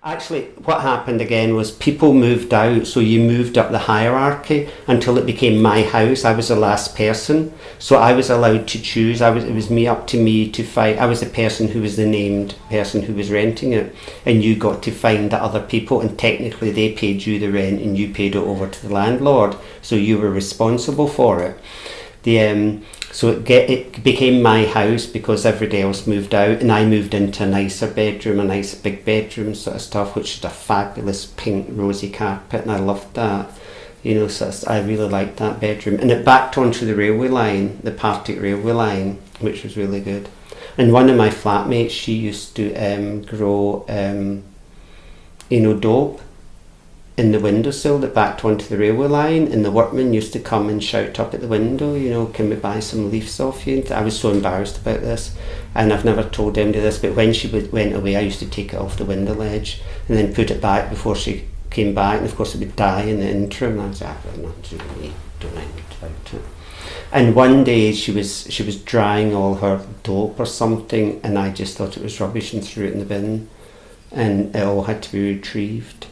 Actually, what happened again was people moved out, so you moved up the hierarchy until it became my house. I was the last person, so I was allowed to choose. It was me up to me to find. I was the person who was the named person who was renting it, and you got to find the other people, and technically they paid you the rent, and you paid it over to the landlord, so you were responsible for it. So it became my house because everybody else moved out, and I moved into a nicer bedroom, a nice big bedroom sort of stuff, which had a fabulous pink rosy carpet, and I loved that. So I really liked that bedroom, and it backed onto the railway line, the Partick railway line, which was really good. And one of my flatmates, she used to grow, dope in the windowsill that backed onto the railway line, and the workmen used to come and shout up at the window, can we buy some leaves off you? I was so embarrassed about this, and I've never told anybody this, but when she went away, I used to take it off the window ledge and then put it back before she came back, and of course it would die in the interim. I was like, I've nothing to do with me, don't mind about it. And one day she was drying all her dope or something, and I just thought it was rubbish and threw it in the bin, and it all had to be retrieved.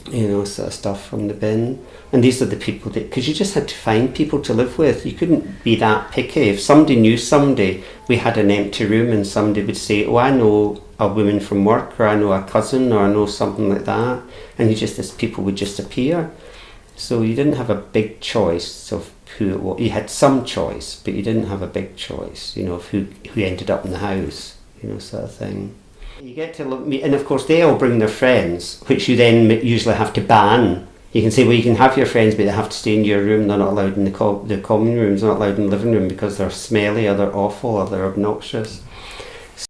Sort of stuff from the bin. And these are the people that, because you just had to find people to live with. You couldn't be that picky. If somebody knew somebody, we had an empty room and somebody would say, oh, I know a woman from work, or I know a cousin, or I know something like that. And these people would just appear. So you didn't have a big choice of who it was. You had some choice, but you didn't have a big choice, of who ended up in the house, sort of thing. You get to meet, and of course they all bring their friends, which you then usually have to ban. You can say, well, you can have your friends, but they have to stay in your room. They're not allowed in the common rooms, not allowed in the living room because they're smelly, or they're awful, or they're obnoxious.